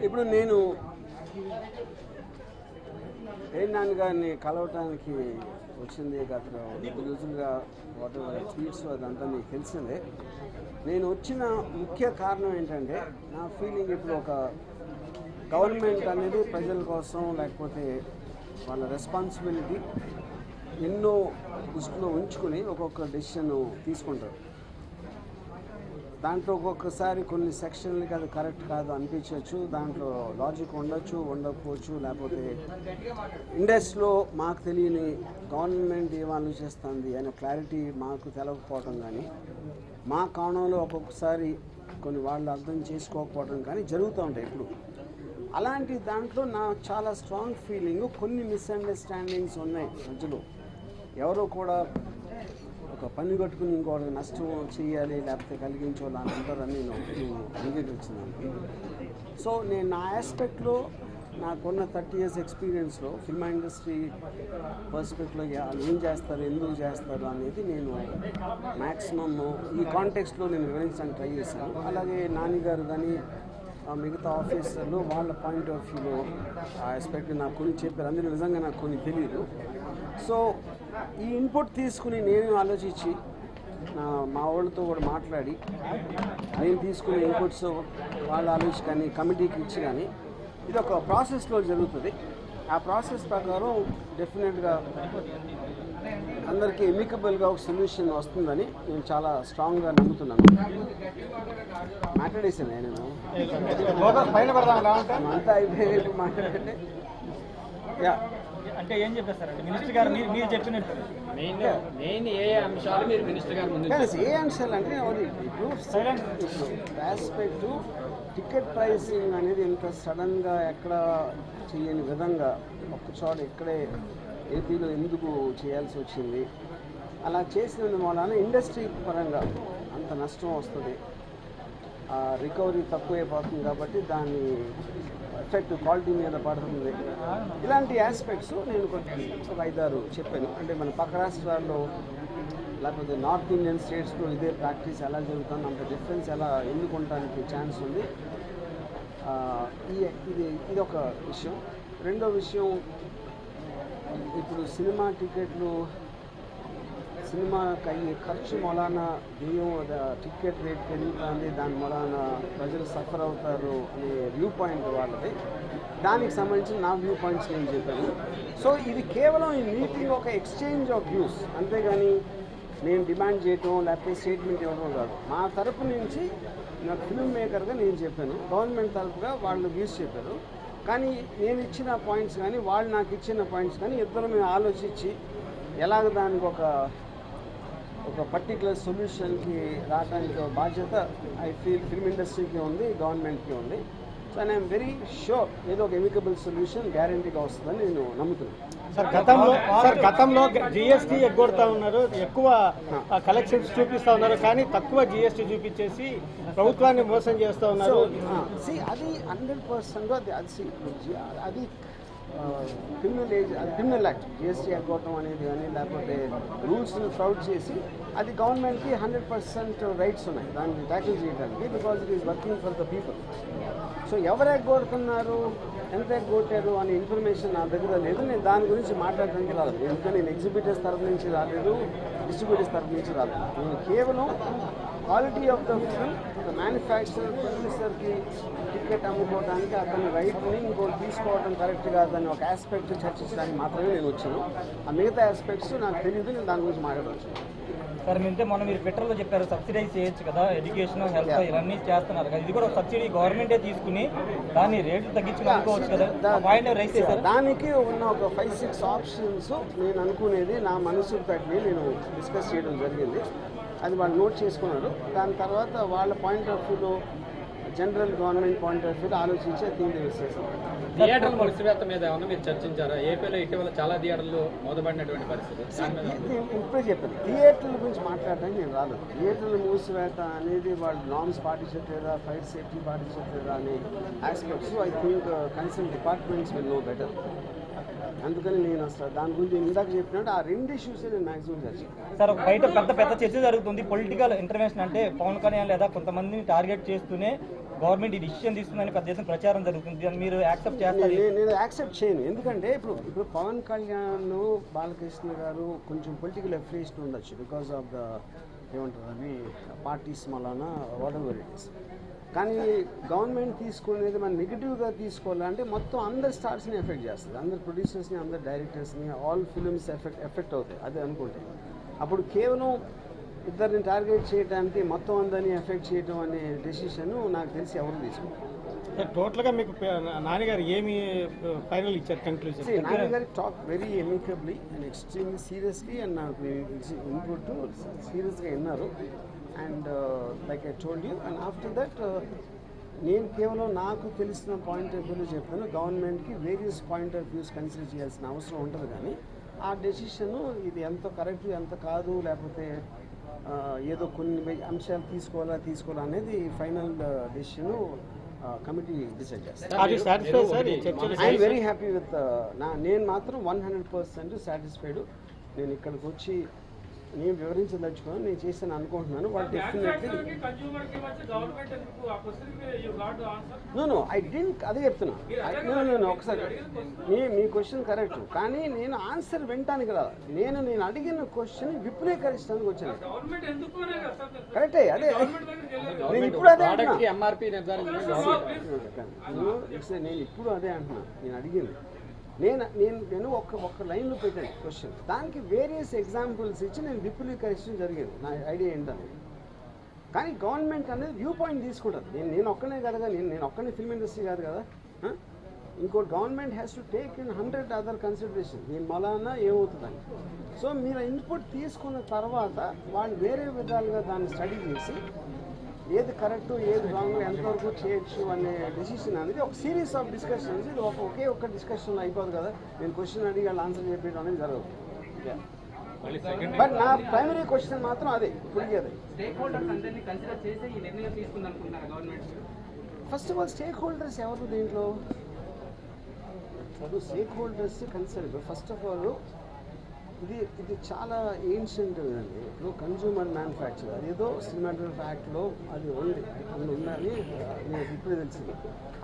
ఇప్పుడు నేను నాన్న గారిని కలవటానికి వచ్చింది గత 2 రోజులుగా ట్వీట్స్ అదంతా మీకు తెలిసిందే. నేను వచ్చిన ముఖ్య కారణం ఏంటంటే నా ఫీలింగ్ ఇప్పుడు ఒక గవర్నమెంట్ అనేది ప్రజల కోసం లేకపోతే వాళ్ళ రెస్పాన్సిబిలిటీ ఎన్నో దృష్టిలో ఉంచుకుని ఒక్కొక్క డెసిషన్ తీసుకుంటారు. దాంట్లో ఒక్కొక్కసారి కొన్ని సెక్షన్లకి అది కరెక్ట్ కాదు అనిపించవచ్చు, దాంట్లో లాజిక్ ఉండొచ్చు ఉండకపోవచ్చు, లేకపోతే ఇండస్ట్రీలో మాకు తెలియని గవర్నమెంట్ ఏం ఆలోచిస్తుంది అనే క్లారిటీ మాకు తెలవకపోవటం కానీ, మా కోణంలో ఒక్కొక్కసారి కొన్ని వాళ్ళు అర్థం చేసుకోకపోవడం కానీ జరుగుతూ ఉంటాయి. ఇప్పుడు అలాంటి దాంట్లో నా చాలా స్ట్రాంగ్ ఫీలింగ్ కొన్ని మిస్అండర్స్టాండింగ్స్ ఉన్నాయి మధ్యలో. ఎవరో కూడా ఒక పని కట్టుకుని ఇంకోటి నష్టం చేయాలి లేకపోతే కలిగించాలి అని అంటారని నేను అంగీకరించినాను. సో నేను నా ఆస్పెక్ట్లో నాకున్న 30 years ఎక్స్పీరియన్స్లో ఫిల్మ్ ఇండస్ట్రీ పర్స్పెక్ట్లో ఏం చేస్తారు ఎందుకు చేస్తారు అనేది నేను మ్యాక్సిమమ్ ఈ కాంటెక్స్ట్లో నేను వివరించడానికి ట్రై చేశాను. అలాగే నాన్నగారు కానీ మిగతా ఆఫీసర్లు వాళ్ళ పాయింట్ ఆఫ్ వ్యూలో ఆ ఆస్పెక్ట్ నాకు కొన్ని చెప్పారు. అందులో నిజంగా నాకు కొన్ని తెలియదు. సో ఈ ఇన్పుట్ తీసుకుని నేను ఆలోచించి మా వాళ్ళతో కూడా మాట్లాడి నేను తీసుకునే ఇన్పుట్స్ వాళ్ళు ఆలోచించి కానీ కమిటీకి ఇచ్చి కానీ ఇది ఒక ప్రాసెస్లో జరుగుతుంది. ఆ ప్రాసెస్ ప్రకారం డెఫినెట్గా అందరికీ ఎమికబుల్గా ఒక సొల్యూషన్ వస్తుందని నేను చాలా స్ట్రాంగ్గా నమ్ముతున్నాను. మాట్లాడేసాను నేను అంతా అయిపోయి మాట్లాడంటే అంటే ఏం చెప్పేస్తారండి మినిస్టర్ గారు మీరు చెప్పినట్టు మెయిన్ ఏ అంశాలు మీరు మినిస్టర్ గారు ముందు ఏ అంశాలు అంటే ఇప్పుడు ఆస్పెక్ట్ టికెట్ ప్రైసింగ్ అనేది ఇంత సడన్గా ఎక్కడ చేయని విధంగా ఒక్కచోట ఇక్కడే ఏపీలో ఎందుకు చేయాల్సి వచ్చింది, అలా చేసిన వలన ఇండస్ట్రీ పరంగా అంత నష్టం వస్తుంది, రికవరీ తక్కువైపోతుంది కాబట్టి దాని ఎఫెక్ట్ క్వాలిటీ మీద పడుతుంది. ఇలాంటి ఆస్పెక్ట్స్ నేను కొంచెం ఒక 5-6 చెప్పాను. అంటే మన పక్క రాష్ట్రాల్లో లేకపోతే నార్త్ ఇండియన్ స్టేట్స్లో ఇదే ప్రాక్టీస్ ఎలా జరుగుతుంది, అంత డిఫరెన్స్ ఎలా ఎన్నుకోవడానికి ఛాన్స్ ఉంది. ఇది ఒక విషయం. రెండో విషయం, ఇప్పుడు సినిమా టికెట్లు సినిమాకి అయ్యే ఖర్చు మూలాన బియ్యం టికెట్ రేట్ పెరుగుతుంది, దాని మూలాన ప్రజలు సఫర్ అవుతారు అనే వ్యూ పాయింట్ వాళ్ళది. దానికి సంబంధించిన నా వ్యూ పాయింట్స్ నేను చెప్పాను. సో ఇది కేవలం ఈ మీటింగ్ ఒక ఎక్స్చేంజ్ ఆఫ్ వ్యూస్, అంతేగాని నేను డిమాండ్ చేయటం లేకపోతే స్టేట్మెంట్ ఇవ్వడం కాదు. మా తరపు నుంచి నాకు ఫిల్మ్ మేకర్గా నేను చెప్పాను, గవర్నమెంట్ తరపుగా వాళ్ళు వ్యూస్ చెప్పారు. కానీ నేను ఇచ్చిన పాయింట్స్ కానీ వాళ్ళు నాకు ఇచ్చిన పాయింట్స్ కానీ ఇద్దరు మేము ఆలోచించి ఎలాగ దానికి ఒక పర్టికులర్ సొల్యూషన్కి రావడానికి బాధ్యత ఐ ఫీల్ ఫిల్మ్ ఇండస్ట్రీకి ఉంది, గవర్నమెంట్కి ఉంది. సో ఐఎమ్ వెరీ షూర్ ఏదో ఒక ఎమికబుల్ సొల్యూషన్ గ్యారంటీగా వస్తుందని నేను నమ్ముతున్నాను. గతంలో జిఎస్టీ ఎగ్గొడతా ఉన్నారు, ఎక్కువ కలెక్షన్స్ చూపిస్తూ ఉన్నారు, కానీ తక్కువ జిఎస్టీ చూపించేసి ప్రభుత్వాన్ని మోసం చేస్తూ ఉన్నారు. అది 100% అది క్రిమినల్ యాక్ట్. జిఎస్టీ ఎగ్గొట్టడం అనేది కానీ లేకపోతే రూల్స్ని ఫ్రౌడ్ చేసి అది గవర్నమెంట్కి 100% రైట్స్ ఉన్నాయి దాన్ని ట్యాకిల్ చేయడానికి, because it is working for the people. So ఎవరు ఎగ్గొడుతున్నారు, ఎంత ఎగ్గొట్టారు అనే ఇన్ఫర్మేషన్ నా దగ్గర లేదు. నేను దాని గురించి మాట్లాడడానికి రాలేదు, ఎందుకంటే నేను ఎగ్జిబిటర్స్ తరఫు నుంచి రాలేదు, డిస్ట్రిబ్యూటర్స్ తరఫు నుంచి రాలేదు. నేను కేవలం quality of the film manufacturer ప్రొడ్యూసర్కి టికెట్ అమ్ముకోవడానికి అతని రైట్ని ఇంకోటి తీసుకోవడం కరెక్ట్ కాదని ఒక ఆస్పెక్ట్ చర్చించడానికి మాత్రమే నేను వచ్చాను. ఆ మిగతా ఆస్పెక్ట్స్ నాకు తెలియదు, నేను దాని గురించి మాట్లాడవచ్చు. సార్ మొన్న మీరు పెట్రోల్లో చెప్పారు సబ్సిడైజ్ చేయొచ్చు కదా, ఎడ్యుకేషన్ హెల్త్ ఇవన్నీ చేస్తున్నారు కదా, ఇది కూడా ఒక సబ్సిడీ గవర్నమెంటే తీసుకుని దాన్ని రేట్లు తగ్గించుకుని అనుకోవచ్చు కదా, పాయింట్ రైస్ చేశారు. దానికి ఉన్న ఒక 5-6 ఆప్షన్స్ నేను అనుకునేది నా మనసు తగ్గి నేను డిస్కస్ చేయడం జరిగింది. అది వాళ్ళు నోట్ చేసుకున్నారు. దాని తర్వాత వాళ్ళ పాయింట్ ఆఫ్ వ్యూలో జనరల్ గవర్నమెంట్ పాయింట్ ఆఫ్ వ్యూలో ఆలోచించి థింక్ చేసేసాం. థియేటర్ల మూసివేత మీద ఏమన్నా మీరు చర్చించారా? ఏపీలో ఇటీవల చాలా థియేటర్లు మూతపడినటువంటి పరిస్థితి. ఇప్పుడే చెప్పాను, థియేటర్ల గురించి మాట్లాడడానికి నేను రాలేదు. థియేటర్ల మూసివేత అనేది వాళ్ళు నార్మ్స్ పాటించట్లేదా, ఫైర్ సేఫ్టీ పాటించట్లేదా అనే aspects I think concern departments will know better. అందుకని నేను అసలు దాని గురించి ఇందాక చెప్పినట్టు ఆ రెండు ఇష్యూస్ నేను మ్యాక్సిమం చర్చించాను. సార్ బయట పెద్ద చర్చ జరుగుతుంది, పొలిటికల్ ఇంటర్వెన్షన్ అంటే పవన్ కళ్యాణ్ లేదా కొంతమందిని టార్గెట్ చేస్తూనే గవర్నమెంట్ ఈ డిసిషన్ తీసుకుందని పెద్ద దేశం ప్రచారం జరుగుతుంది. అని మీరు యాక్సెప్ట్ చేస్తారు? నేను యాక్సెప్ట్ చేయను. ఎందుకంటే ఇప్పుడు పవన్ కళ్యాణ్, బాలకృష్ణ గారు కొంచెం పొలిటికల్ అఫిలియేషన్ ఉండొచ్చు బికాస్ ఆఫ్ ద ఏమంటారు అవి parties Malana what ever it is. కానీ గవర్నమెంట్ తీసుకునేది మనం నెగిటివ్గా తీసుకోవాలంటే మొత్తం అందరు స్టార్స్ని ఎఫెక్ట్ చేస్తుంది, అందరు ప్రొడ్యూసర్స్ని, అందరు డైరెక్టర్స్ని, ఆల్ ఫిల్మ్స్ ఎఫెక్ట్ అవుతాయి. అదే అనుకుంటే అప్పుడు కేవలం ఇద్దరిని టార్గెట్ చేయడానికి మొత్తం అందరినీ ఎఫెక్ట్ చేయడం అనే డెసిషన్ నాకు తెలిసి ఎవరు తీసుకుంటారు. టోటల్గా మీకు నాన్నగారు ఏమి ఫైనల్ ఇచ్చారు కంక్లూజన్? నాన్నగారి talk very amicably and extremely seriously and నాకు ఇన్పుట్ సీరియస్గా విన్నారు. And like I told you, and after that నేను కేవలం నాకు తెలిసిన పాయింట్ ఆఫ్ వ్యూలో చెప్పాను. గవర్నమెంట్కి various point of views consider చేయాల్సిన అవసరం ఉంటుంది, కానీ ఆ డెసిషను ఇది ఎంత కరెక్ట్ ఎంత కాదు, లేకపోతే ఏదో కొన్ని అంశాలు తీసుకోవాలా అనేది ఫైనల్ డెసిషన్ కమిటీ డిసైడ్ చేస్తారు. ఐఎమ్ వెరీ హ్యాపీ విత్ నేను మాత్రం 100% సాటిస్ఫైడ్. నేను ఇక్కడికి వచ్చి నేను వివరించదలుచుకొని నేను చేశాను అనుకుంటున్నాను. వాళ్ళు డెఫినెట్లీ నో ఐ డింట్ అదే చెప్తున్నా. నేను ఒకసారి మీ క్వశ్చన్ కరెక్ట్, కానీ నేను ఆన్సర్ వినటానికి రాదు. నేను అడిగిన క్వశ్చన్ విపులీకరించడానికి వచ్చాను. కరెక్టే, అదే నేను ఇప్పుడు అదే అంటున్నా. నేను ఇప్పుడు అదే అంటున్నా. నేను అడిగింది నేను ఒక లైన్లో పెట్టాను క్వశ్చన్, దానికి వేరియస్ ఎగ్జాంపుల్స్ ఇచ్చి నేను విపులీకరించడం జరిగింది నా ఐడియా ఏంటని. కానీ గవర్నమెంట్ అనేది వ్యూ పాయింట్ తీసుకుంటారు. నేను ఒక్కనే కదా, నేను ఒక్కనే ఫిల్మ్ ఇండస్ట్రీ కాదు కదా. ఇంకోటి government has to take in 100 other consideration. దీని మలానా ఏమవుతుందని. సో మీరు ఇన్పుట్ తీసుకున్న తర్వాత వాళ్ళు వేరే విధాలుగా దాన్ని స్టడీ చేసి ఏది కరెక్ట్ ఏది రాంగ్ ఎంతవరకు చేయొచ్చు అనే డెసిషన్ అనేది ఒక సిరీస్ ఆఫ్ డిస్కషన్స్. ఇది ఒకే ఒక్క డిస్కషన్లో అయిపోదు కదా. నేను క్వశ్చన్ అడిగి వాళ్ళు ఆన్సర్ చెప్పేయడం అనేది జరగదు. బట్ నా ప్రైమరీ క్వశ్చన్ మాత్రం అదే ఇప్పటికీ అదే. First of all stake holders ఎవరు దీంట్లో? Stake holders concern. First of all ఇది చాలా ఏన్షియంట్ అండి. ఇప్పుడు కన్జ్యూమర్ మ్యానుఫ్యాక్చర్ అదేదో సినిమాటోగ్రఫీ యాక్ట్లో అది ఉంది, అందులో ఉందని నాకు ఇప్పుడే తెలిసింది.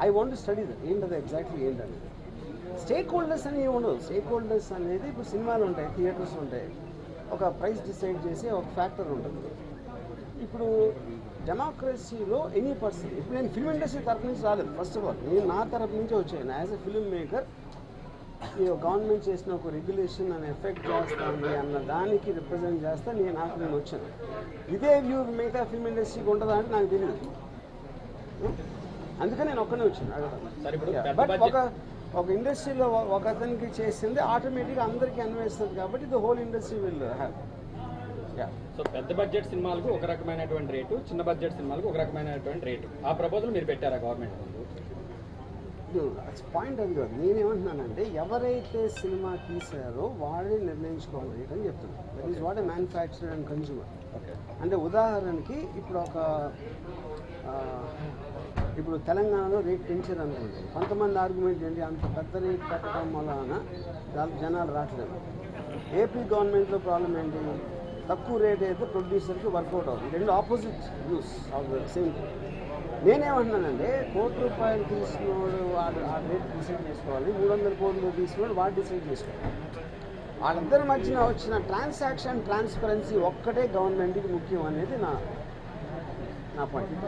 I want to study that ఏంటది ఎగ్జాక్ట్లీ ఏంటనేది. స్టేక్ హోల్డర్స్ అని ఏమి ఉండదు. స్టేక్ హోల్డర్స్ అనేది ఇప్పుడు సినిమాలు ఉంటాయి, థియేటర్స్ ఉంటాయి, ఒక ప్రైస్ డిసైడ్ చేసి ఒక ఫ్యాక్టర్ ఉంటుంది. ఇప్పుడు డెమోక్రసీలో ఎనీ పర్సన్, ఇప్పుడు నేను ఫిల్మ్ ఇండస్ట్రీ తరఫు నుంచి రాలేదు. ఫస్ట్ ఆఫ్ ఆల్ నేను నా తరఫు నుంచి వచ్చాను. యాజ్ ఎ ఫిల్మ్ మేకర్ ఈ గవర్నమెంట్ చేసిన ఒక రెగ్యులేషన్ అని ఎఫెక్ట్ చేస్తుంది అన్న దానికి రిప్రజెంట్ చేస్తా నేను వచ్చాను. ఇదే వ్యూ మిగతా ఫిల్మ్ ఇండస్ట్రీకి ఉంటుందా అంటే నాకు తెలియదు. అందుకని నేను ఒక్కనే వచ్చాను. బట్ ఒక ఇండస్ట్రీలో ఒక అతనికి చేసింది ఆటోమేటిక్గా అందరికీ అన్వయిస్తుంది కాబట్టి the whole industry will have. So పెద్ద బడ్జెట్ సినిమాలకు ఒక రకమైనటువంటి రేటు, చిన్న బడ్జెట్ సినిమాలకు ఒక రకమైనటువంటి రేటు, ఆ ప్రపోజల్ మీరు పెట్టారా గవర్నమెంట్ ముందు? పాయింట్ అది కాదు. నేనేమంటున్నానంటే ఎవరైతే సినిమా తీసారో వాళ్ళే నిర్ణయించుకోవాలి అని చెప్తున్నాను. That is what a manufacturer and consumer. అంటే ఉదాహరణకి ఇప్పుడు తెలంగాణలో రేట్ పెంచారు అనుకోండి. కొంతమంది ఆర్గ్యుమెంట్ ఏంటి, అంత పెద్ద రేట్ పెట్టడం వలన జనాలు రావట్లేదు. ఏపీ గవర్నమెంట్లో ప్రాబ్లం ఏంటి, తక్కువ రేట్ అయితే ప్రొడ్యూసర్కి వర్కౌట్ అవుతుంది. రెండు opposite views of the same thing. నేనేమంటున్నానంటే ₹1 తీసినోడు వాడు ఆ రేట్ డిసైడ్ చేసుకోవాలి, 300 కోట్లు తీసినోడు వాడు డిసైడ్ చేసుకోవాలి. వాళ్ళిద్దరి మధ్యన వచ్చిన ట్రాన్సాక్షన్ ట్రాన్స్పరెన్సీ ఒక్కటే గవర్నమెంట్కి ముఖ్యం అనేది నా పాయింట్.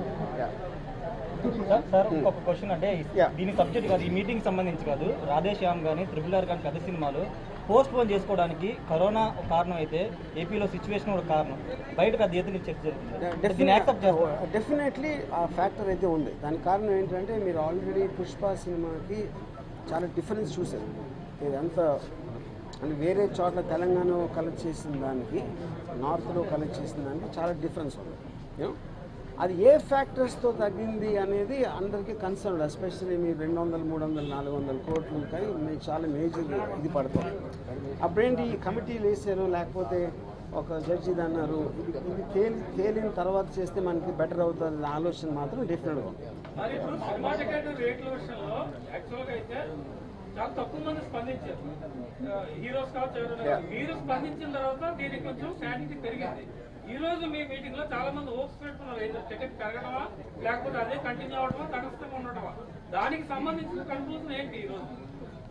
సార్ ఒక క్వశ్చన్, అంటే దీని సబ్జెక్ట్ కాదు, ఈ మీటింగ్ సంబంధించి కాదు. రాధేశ్యామ్ కానీ RRR కానీ పెద్ద సినిమాలు పోస్ట్ పోన్ చేసుకోవడానికి కరోనా ఒక కారణం అయితే ఏపీలో సిచ్యువేషన్ కూడా కారణం. బయట పెద్ద ఎత్తున చర్చ జరుగుతుంది. డెఫినెట్లీ ఆ ఫ్యాక్టర్ అయితే ఉంది. దానికి కారణం ఏంటంటే మీరు ఆల్రెడీ పుష్ప సినిమాకి చాలా డిఫరెన్స్ చూశారు. ఎంత అంటే వేరే చోట్ల తెలంగాణలో కలెక్ట్ చేసిన దానికి నార్త్లో కలెక్ట్ చేసిన దానికి చాలా డిఫరెన్స్ ఉంది. అది ఏ ఫ్యాక్టర్స్తో తగ్గింది అనేది అందరికీ కన్సర్న్, ఎస్పెషల్లీ మీరు 200, 300, 400 కోట్లు కానీ మీకు చాలా మేజర్ ఇది పడుతుంది. అప్పుడేంటి ఈ కమిటీలు వేసారు, లేకపోతే ఒక జడ్జి ఇది అన్నారు, ఇది తేలిన తర్వాత చేస్తే మనకి బెటర్ అవుతుంది ఆలోచన మాత్రం డెఫినెట్గా ఉంది. మరి ఇప్పుడు సినిమా టికెట్ రేట్ల విషయంలో యాక్చువల్గా అయితే చాలా తక్కువ మంది స్పందించారు, హీరోస్ కావచ్చు. మీరు స్పందించిన తర్వాత దీనికి కొంచెం శాంటిటీ పెరిగింది. ఈ రోజు మీ మీటింగ్ లో చాలా మంది హోప్స్ పెట్టుకున్నారు, ఏదో టికెట్ పెరగడమా లేకపోతే అదే కంటిన్యూ అవడమా తటస్థంగా ఉండటమా, దానికి సంబంధించిన కన్క్లూజన్ ఏంటి ఈ రోజు?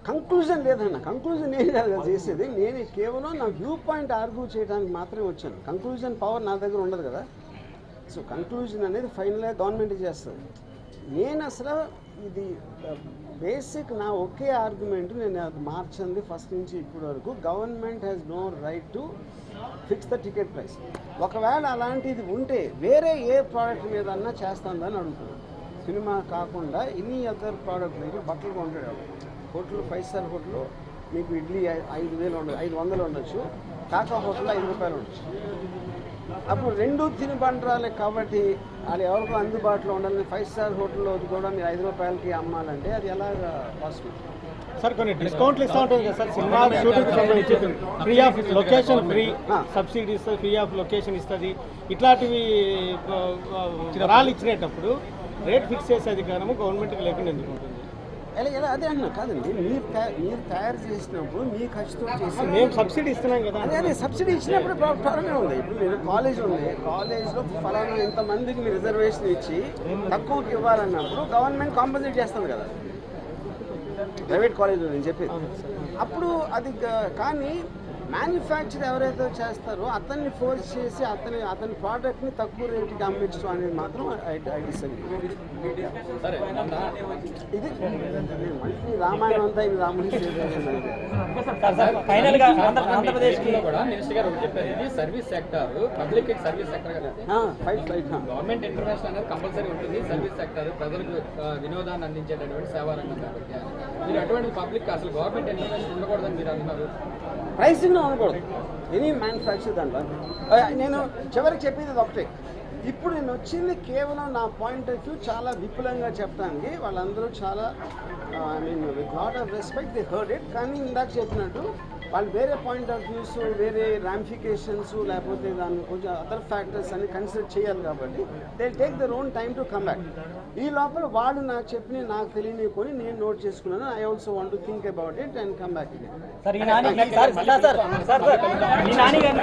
కంక్లూజన్ లేదన్న, కంక్లూజన్ నేను కాదు కదా చేసేది, నేను కేవలం నా వ్యూ పాయింట్ ఆర్గ్యూ చేయడానికి మాత్రమే వచ్చాను. కంక్లూజన్ పవర్ నా దగ్గర ఉండదు కదా. సో కంక్లూజన్ అనేది ఫైనల్గా గవర్నమెంట్ చేస్తుంది. నేను అసలు ఇది బేసిక్ నా ఒకే ఆర్గ్యుమెంట్, నేను అది మార్చింది ఫస్ట్ నుంచి ఇప్పటి వరకు. Government has no right to fix the ticket price. ఒకవేళ అలాంటిది ఉంటే వేరే ఏ ప్రోడక్ట్ మీద అన్నా చేస్తుందని అడుగుతున్నాను. సినిమా కాకుండా ఎనీ అదర్ ప్రోడక్ట్ మీరు బట్టలు కొంటాడు హోటల్, 5 స్టార్ హోటల్లో మీకు ఇడ్లీ 5,000 ఉండదు, 500 ఉండొచ్చు. కాకా హోటల్లో 5 రూపాయలు ఉండొచ్చు. అప్పుడు రెండు తినుబండరాలే కాబట్టి అది ఎవరికో అందుబాటులో ఉండాలని 5 స్టార్ హోటల్లో కూడా మీరు 5 రూపాయలకి అమ్మాలంటే అది ఎలాగా పాసిబుల్? సార్ కొన్ని డిస్కౌంట్లు ఇస్తూ ఉంటుంది కదా సార్, సినిమా షూటింగ్ సంబంధించి free of location, free subsidy ఇస్తుంది, ఫ్రీ ఆఫ్ లొకేషన్ ఇస్తుంది. ఇట్లాంటివి వరాలు ఇచ్చినప్పుడు రేట్ ఫిక్స్ చేసే అధికారము గవర్నమెంట్కి లేకుండా ఎందుకు ఉంటుంది? ఎలా అదే అన్నా కాదండి, మీరు తయారు చేసినప్పుడు మీ ఖర్చుతో చేసి మేము సబ్సిడీ ఇస్తున్నాం కదా. అదే సబ్సిడీ ఇచ్చినప్పుడు ప్రాబ్లమే ఉంది. ఇప్పుడు మీరు కాలేజ్ ఉంది, కాలేజ్లో ఫలానా ఇంతమందికి మీరు రిజర్వేషన్ ఇచ్చి తక్కువకి ఇవ్వాలన్నప్పుడు గవర్నమెంట్ కాంపన్సేట్ చేస్తుంది కదా, ప్రైవేట్ కాలేజ్లో నేను చెప్పేది. అప్పుడు అది కానీ మ్యానుఫ్యాక్చర్ ఎవరైతే చేస్తారో అతన్ని ఫోర్స్ చేసి అతని ప్రోడక్ట్ని తక్కువ రేటుకి అమ్మించడం అనేది మాత్రం ఐ డిసగ్రీ. ఇది మళ్ళీ రామాయణం అంతా ఇది రాముడి ఫైనల్ గా ఆంధ్రప్రదేశ్ కూడా మినిస్టర్ గారు ఒకటి చెప్పారు, ఇది service sector, public service sector కదా. గవర్నమెంట్ ఇంటర్వెన్షన్ అనేది కంపల్సరీ ఉంటుంది. సర్వీస్ సెక్టర్ ప్రజలకు వినోదాన్ని అందించేటటువంటి సేవా రంగం కాబట్టి మీరు అటువంటి పబ్లిక్ అసలు గవర్నమెంట్ ఇంటర్వెన్షన్ ఉండకూడదని మీరు అంటున్నారు. ప్రైసింగ్ అనకూడదు, ఎనీ మ్యానుఫ్యాక్చర్ దాంట్లో. నేను చివరికి చెప్పేది ఒకటే, ఇప్పుడు నేను వచ్చింది కేవలం నా పాయింట్ ఆఫ్ వ్యూ చాలా విపులంగా చెప్పడానికి. వాళ్ళందరూ చాలా I mean with lot of respect they heard it. కానీ ఇందాక చెప్పినట్టు వాళ్ళు వేరే పాయింట్ ఆఫ్ వ్యూస్, వేరే రామిఫికేషన్స్, లేకపోతే దాన్ని కొంచెం అదర్ ఫ్యాక్టర్స్ అన్ని కన్సిడర్ చేయాలి కాబట్టి they take their own time to come back. ఈ లోపల వాళ్ళు నాకు చెప్పిన నాకు తెలియని కొని నేను నోట్ చేసుకున్నాను. I also want to think about it and come back it. Sir ఈ నాని గారు